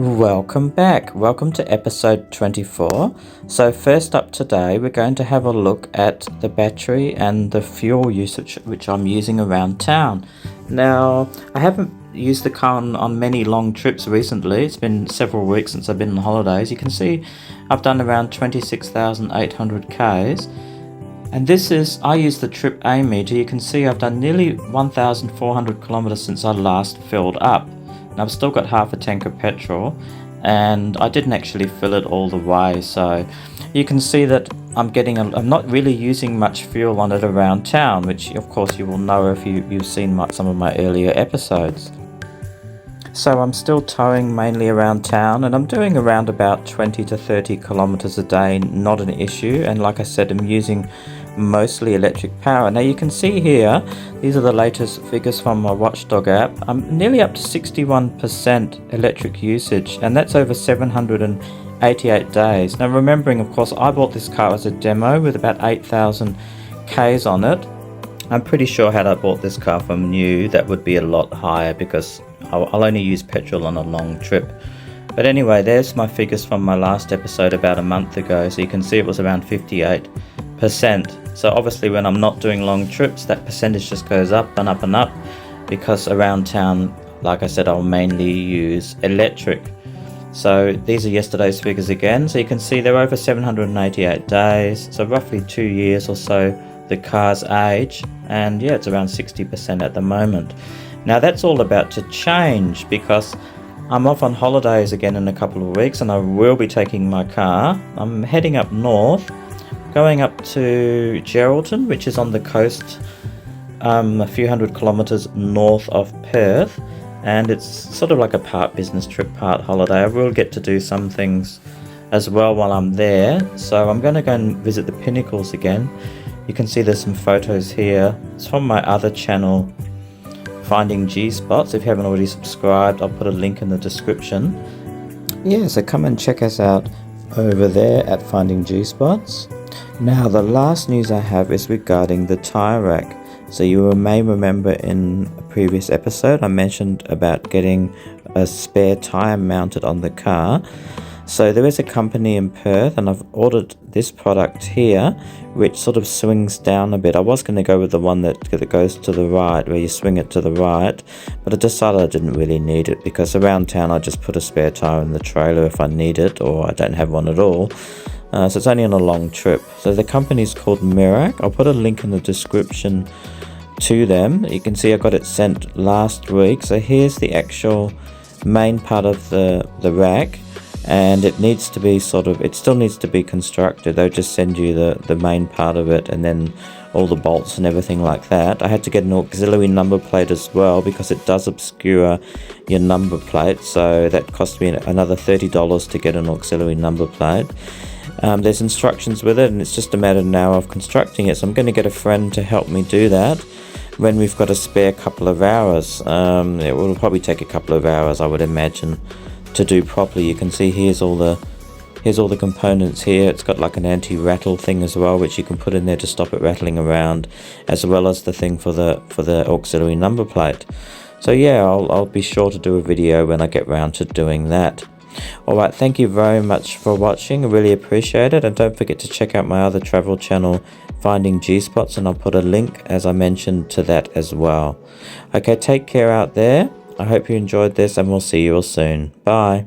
Welcome back. Welcome to episode 24. So first up today, we're going to have a look at the battery and the fuel usage which I'm using around town. Now, I haven't used the car on many long trips recently. It's been several weeks since I've been on holidays. You can see I've done around 26,800 Ks. And I use the trip A meter. You can see I've done nearly 1,400 kilometers since I last filled up. And I've still got half a tank of petrol, and I didn't actually fill it all the way, so you can see that I'm not really using much fuel on it around town, which of course you will know if you've seen some of my earlier episodes. So I'm still towing mainly around town, and I'm doing around about 20 to 30 kilometers a day, not an issue. And like I said, I'm using mostly electric power. Now you can see here, these are the latest figures from my Watchdog app. I'm nearly up to 61% electric usage, and that's over 788 days. Now remembering, of course, I bought this car as a demo with about 8,000 Ks on it. I'm pretty sure had I bought this car from new, that would be a lot higher because I'll only use petrol on a long trip. But anyway, there's my figures from my last episode about a month ago. So you can see it was around 58%. So obviously when I'm not doing long trips, that percentage just goes up and up and up, because around town, like I said, I'll mainly use electric. So these are yesterday's figures again. So you can see they're over 788 days. So roughly 2 years or so the car's age. And yeah, it's around 60% at the moment. Now that's all about to change, because I'm off on holidays again in a couple of weeks, and I will be taking my car. I'm heading up north, going up to Geraldton, which is on the coast, a few hundred kilometers north of Perth, and it's sort of like a part business trip, part holiday. I will get to do some things as well while I'm there. So I'm going to go and visit the Pinnacles again. You can see there's some photos here. It's from my other channel, FindingGspots. If you haven't already subscribed, I'll put a link in the description. Yeah, so come and check us out over there at FindingGspots. Now the last news I have is regarding the tyre rack. So you may remember in a previous episode I mentioned about getting a spare tyre mounted on the car. So there is a company in Perth, and I've ordered this product here, which sort of swings down a bit. I was going to go with the one that goes to the right, where you swing it to the right, but I decided I didn't really need it, because around town I just put a spare tyre in the trailer if I need it, or I don't have one at all. So it's only on a long trip. So the company's called Mirack. I'll put a link in the description to them. You can see I got it sent last week. So here's the actual main part of the rack. And it needs to be it still needs to be constructed. They'll just send you the main part of it, and then all the bolts and everything like that. I had to get an auxiliary number plate as well, because it does obscure your number plate. So that cost me another $30 to get an auxiliary number plate. There's instructions with it, and it's just a matter now of constructing it. So I'm going to get a friend to help me do that when we've got a spare couple of hours. It will probably take a couple of hours, I would imagine, to do properly. You can see here's all the components here. It's got like an anti-rattle thing as well, which you can put in there to stop it rattling around, as well as the thing for the auxiliary number plate. So yeah, I'll be sure to do a video when I get round to doing that. Alright, thank you very much for watching. I really appreciate it, and don't forget to check out my other travel channel, FindingGspots, and I'll put a link, as I mentioned, to that as well. Okay, take care out there. I hope you enjoyed this, and we'll see you all soon. Bye.